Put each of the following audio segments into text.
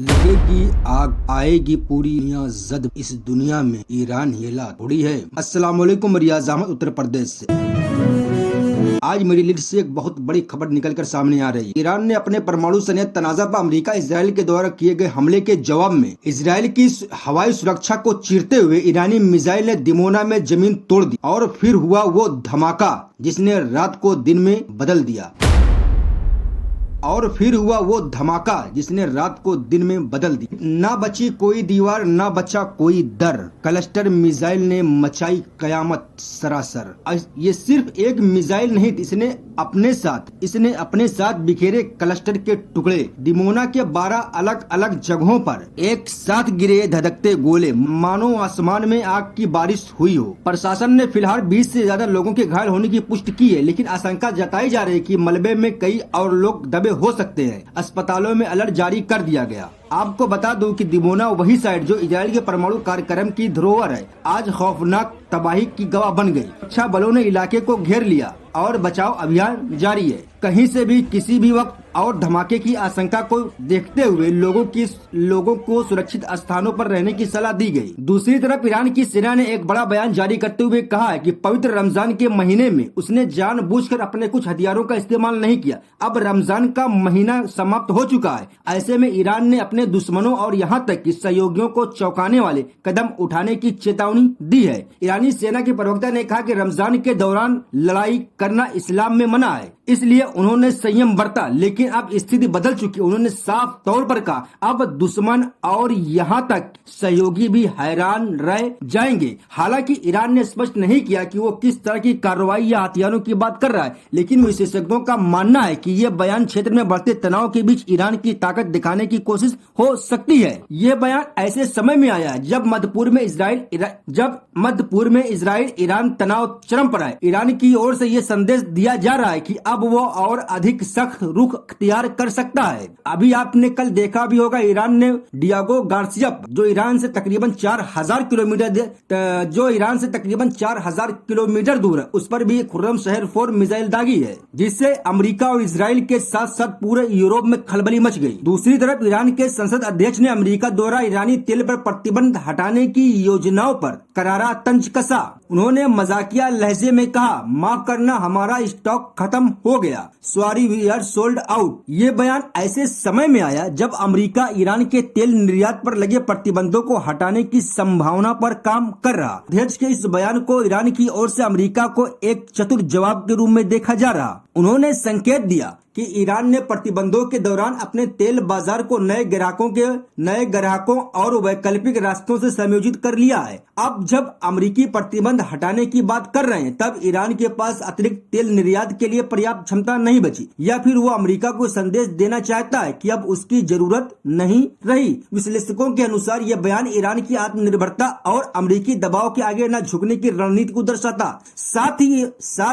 लगेगी आग, आएगी पूरी दुनिया जद, इस दुनिया में ईरान हिला थोड़ी है। अस्सलाम वालेकुम, रियाज अहमद उत्तर प्रदेश से। आज मेरी लिस्ट से एक बहुत बड़ी खबर निकलकर सामने आ रही है। ईरान ने अपने परमाणु सैन्य तनाजा पर अमेरिका इसराइल के द्वारा किए गए हमले के जवाब में इसराइल की हवाई सुरक्षा को चीरते हुए ईरानी मिसाइल ने दिमोना में जमीन तोड़ दी और फिर हुआ वो धमाका जिसने रात को दिन में बदल दिया। ना बची कोई दीवार, ना बचा कोई दर, क्लस्टर मिसाइल ने मचाई कयामत सरासर। ये सिर्फ एक मिसाइल नहीं, इसने अपने साथ बिखेरे क्लस्टर के टुकड़े। दिमोना के 12 अलग अलग जगहों पर एक साथ गिरे धधकते गोले, मानो आसमान में आग की बारिश हुई हो। प्रशासन ने फिलहाल 20 से ज्यादा लोगों के घायल होने की पुष्टि की है, लेकिन आशंका जताई जा रही है कि मलबे में कई और लोग दबे हो सकते हैं। अस्पतालों में अलर्ट जारी कर दिया गया। आपको बता दूं कि दिमोना वही साइट जो इजराइल के परमाणु कार्यक्रम की धरोहर है, आज खौफनाक तबाही की गवाह बन गई। सुरक्षा बलों ने इलाके को घेर लिया और बचाव अभियान जारी है। कहीं से भी किसी भी वक्त और धमाके की आशंका को देखते हुए लोगों को सुरक्षित स्थानों पर रहने की सलाह दी गई। दूसरी तरफ ईरान की सेना ने एक बड़ा बयान जारी करते हुए कहा है कि पवित्र रमजान के महीने में उसने जानबूझकर अपने कुछ हथियारों का इस्तेमाल नहीं किया। अब रमजान का महीना समाप्त हो चुका है, ऐसे में ईरान ने अपने दुश्मनों और यहाँ तक कि सहयोगियों को चौंकाने वाले कदम उठाने की चेतावनी दी है। ईरानी सेना के प्रवक्ता ने कहा कि रमजान के दौरान लड़ाई करना इस्लाम में मना है, इसलिए उन्होंने संयम बरता। लेकिन अब स्थिति बदल चुकी। उन्होंने साफ तौर पर कहा, अब दुश्मन और यहाँ तक सहयोगी भी हैरान रह जाएंगे। हालांकि ईरान ने स्पष्ट नहीं किया कि वो किस तरह की कार्रवाई या हथियारों की बात कर रहा है, लेकिन विशेषज्ञों का मानना है कि ये बयान क्षेत्र में बढ़ते तनाव के बीच ईरान की ताकत दिखाने की कोशिश हो सकती है। ये बयान ऐसे समय में आया है जब मध्य पूर्व में इसराइल ईरान तनाव चरम पर है। ईरान की ओर से ये संदेश दिया जा रहा है कि अब वो और अधिक सख्त रुख अख्तियार कर सकता है। अभी आपने कल देखा भी होगा, ईरान ने डियागो गार्सिया जो ईरान से तकरीबन 4000 किलोमीटर दूर है, उस पर भी खुर्रम शहर 4 मिसाइल दागी है, जिससे अमेरिका और इसराइल के साथ साथ पूरे यूरोप में खलबली मच गई। दूसरी तरफ ईरान के संसद अध्यक्ष ने अमेरिका द्वारा ईरानी तेल पर प्रतिबंध हटाने की योजनाओं पर करारा तंज कसा। उन्होंने मजाकिया लहजे में कहा, माफ करना, हमारा स्टॉक खत्म हो गया, sorry we are sold out. ये बयान ऐसे समय में आया जब अमेरिका ईरान के तेल निर्यात पर लगे प्रतिबंधों को हटाने की संभावना पर काम कर रहा। अध्यक्ष के इस बयान को ईरान की ओर से अमेरिका को एक चतुर जवाब के रूप में देखा जा रहा। उन्होंने संकेत दिया कि ईरान ने प्रतिबंधों के दौरान अपने तेल बाजार को नए ग्राहकों और वैकल्पिक रास्तों से संयोजित कर लिया है। अब जब अमेरिकी प्रतिबंध हटाने की बात कर रहे हैं, तब ईरान के पास अतिरिक्त तेल निर्यात के लिए पर्याप्त क्षमता नहीं बची, या फिर वो अमेरिका को संदेश देना चाहता है कि अब उसकी जरूरत नहीं रही। विश्लेषकों के अनुसार यह बयान ईरान की आत्मनिर्भरता और अमेरिकी दबाव के आगे न झुकने की रणनीति को दर्शाता। साथ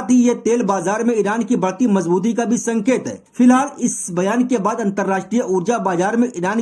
ही ये तेल बाजार में ईरान की बढ़ती मजबूती का भी संकेत है। फिलहाल इस बयान के बाद अंतर्राष्ट्रीय ऊर्जा बाजार में ईरान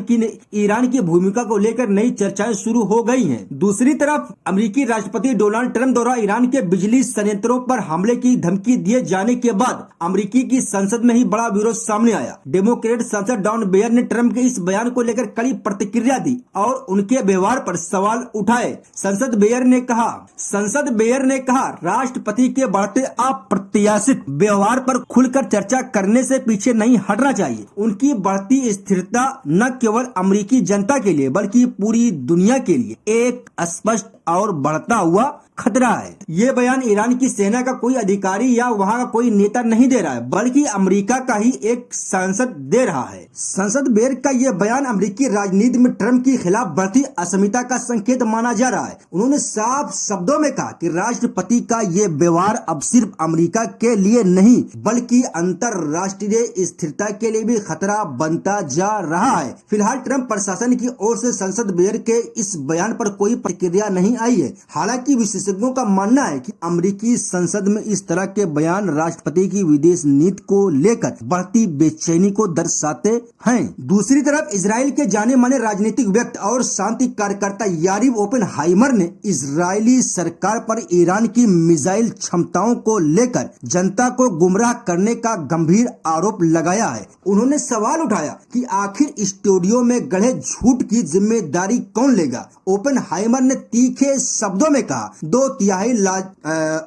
की भूमिका को लेकर नई चर्चाएं शुरू हो गई हैं। दूसरी तरफ अमेरिकी राष्ट्रपति डोनाल्ड ट्रंप द्वारा ईरान के बिजली संयंत्रों पर हमले की धमकी दिए जाने के बाद अमेरिकी की संसद में ही बड़ा विरोध सामने आया। डेमोक्रेट सांसद डॉन बेयर ने ट्रंप के इस बयान को लेकर कड़ी प्रतिक्रिया दी और उनके व्यवहार पर सवाल उठाए। संसद बेयर ने कहा, राष्ट्रपति के बढ़ते अप्रत्याशित व्यवहार पर खुलकर चर्चा करने से पीछे नहीं हटना चाहिए। उनकी बढ़ती स्थिरता न केवल अमेरिकी जनता के लिए बल्कि पूरी दुनिया के लिए एक स्पष्ट और बढ़ता हुआ खतरा है। ये बयान ईरान की सेना का कोई अधिकारी या वहाँ का कोई नेता नहीं दे रहा है, बल्कि अमेरिका का ही एक सांसद दे रहा है। संसद बेयर का ये बयान अमेरिकी राजनीति में ट्रंप के खिलाफ बढ़ती असमिता का संकेत माना जा रहा है। उन्होंने साफ शब्दों में कहा कि राष्ट्रपति का ये व्यवहार अब सिर्फ अमेरिका के लिए नहीं बल्कि अंतरराष्ट्रीय स्थिरता के लिए भी खतरा बनता जा रहा है। फिलहाल ट्रंप प्रशासन की ओर से संसद बेयर के इस बयान पर कोई प्रतिक्रिया नहीं नहीं आई है। हालांकि विशेषज्ञों का मानना है कि अमेरिकी संसद में इस तरह के बयान राष्ट्रपति की विदेश नीति को लेकर बढ़ती बेचैनी को दर्शाते हैं। दूसरी तरफ इजराइल के जाने माने राजनीतिक व्यक्ति और शांति कार्यकर्ता यारिव ओपेनहाइमर ने इजरायली सरकार पर ईरान की मिसाइल क्षमताओं को लेकर जनता को गुमराह करने का गंभीर आरोप लगाया है। उन्होंने सवाल उठाया कि आखिर स्टूडियो में गढ़े झूठ की जिम्मेदारी कौन लेगा। ओपेनहाइमर ने तीखे शब्दों में कहा,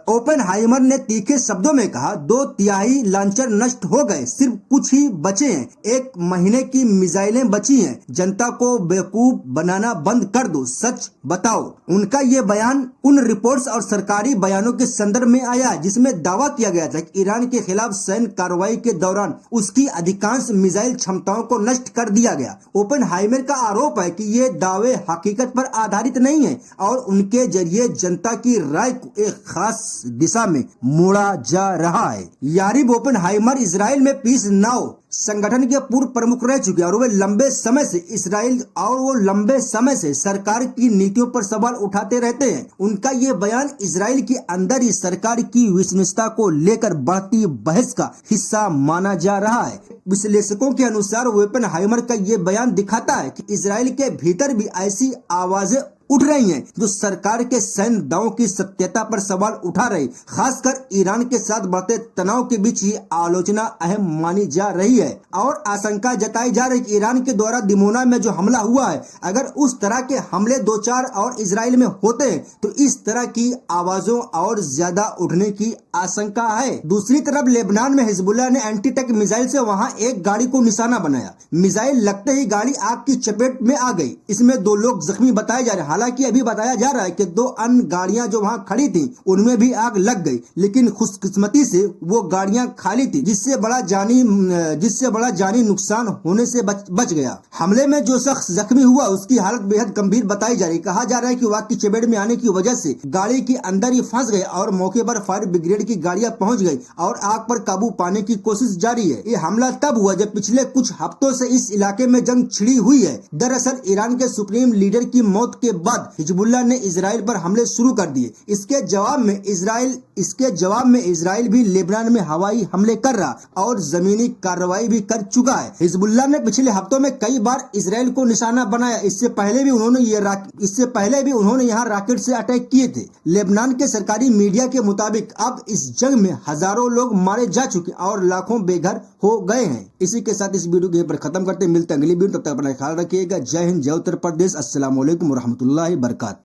ओपेनहाइमर ने तीखे शब्दों में कहा, 2/3 लॉन्चर नष्ट हो गए, सिर्फ कुछ ही बचे हैं, 1 महीने की मिसाइलें बची हैं, जनता को बेवकूफ बनाना बंद कर दो, सच बताओ। उनका ये बयान उन रिपोर्ट्स और सरकारी बयानों के संदर्भ में आया जिसमें दावा किया गया था कि ईरान के खिलाफ सैन्य कार्रवाई के दौरान उसकी अधिकांश मिसाइल क्षमताओं को नष्ट कर दिया गया। ओपेनहाइमर का आरोप है कि ये दावे हकीकत पर आधारित नहीं है और उनके जरिए जनता की राय को एक खास दिशा में मोड़ा जा रहा है। यारिव ओपेनहाइमर इजराइल में पीस नाउ संगठन के पूर्व प्रमुख रह चुके और वे लंबे समय से सरकार की नीतियों पर सवाल उठाते रहते हैं। उनका ये बयान इजराइल के अंदर ही सरकार की विश्वसनीयता को लेकर बढ़ती बहस का हिस्सा माना जा रहा है। विश्लेषकों के अनुसार ओपेनहाइमर का ये बयान दिखाता है कि इजराइल के भीतर भी ऐसी आवाजें उठ रही हैं जो सरकार के सैन्य दावों की सत्यता पर सवाल उठा रही। खासकर ईरान के साथ बढ़ते तनाव के बीच ये आलोचना अहम मानी जा रही है और आशंका जताई जा रही कि ईरान के द्वारा दिमोना में जो हमला हुआ है, अगर उस तरह के हमले 2-4 और इजराइल में होते हैं तो इस तरह की आवाजों और ज्यादा उठने की आशंका है। दूसरी तरफ लेबनान में हिजबुल्लाह ने एंटी टैंक मिसाइल से वहां एक गाड़ी को निशाना बनाया। मिसाइल लगते ही गाड़ी आग की चपेट में आ गई। इसमें 2 लोग जख्मी बताए जा रहे हैं। हालांकि अभी बताया जा रहा है कि 2 अन्य गाड़ियां जो वहां खड़ी थी उनमें भी आग लग गई, लेकिन खुशकिस्मती से वो गाड़ियां खाली थी, जिससे बड़ा जानी नुकसान होने से बच गया। हमले में जो शख्स जख्मी हुआ उसकी हालत बेहद गंभीर बताई जा रही। कहा जा रहा है कि आग की चपेट में आने की वजह से गाड़ी के अंदर ही फंस गए और मौके पर फायर ब्रिगेड की गाड़ियां पहुंच गई और आग पर काबू पाने की कोशिश जारी है। ये हमला तब हुआ जब पिछले कुछ हफ्तों से इस इलाके में जंग छिड़ी हुई है। दरअसल ईरान के सुप्रीम लीडर की मौत के बाद हिजबुल्लाह ने इजराइल पर हमले शुरू कर दिए। इसके जवाब में इजराइल भी लेबनान में हवाई हमले कर रहा और जमीनी कार्रवाई भी कर चुका है। हिजबुल्लाह ने पिछले हफ्तों में कई बार इजराइल को निशाना बनाया। इससे पहले भी उन्होंने यहाँ रॉकेट से अटैक किए थे। लेबनान के सरकारी मीडिया के मुताबिक अब इस जंग में हजारों लोग मारे जा चुके और लाखों बेघर हो गए हैं। इसी के साथ इस वीडियो को यहीं पर खत्म करते, मिलते हैं अगली वीडियो। तब तक अपना ख्याल रखिएगा। जय हिंद, जय उत्तर प्रदेश। अस्सलाम वालेकुम रहमतुल्लाहि बरकात।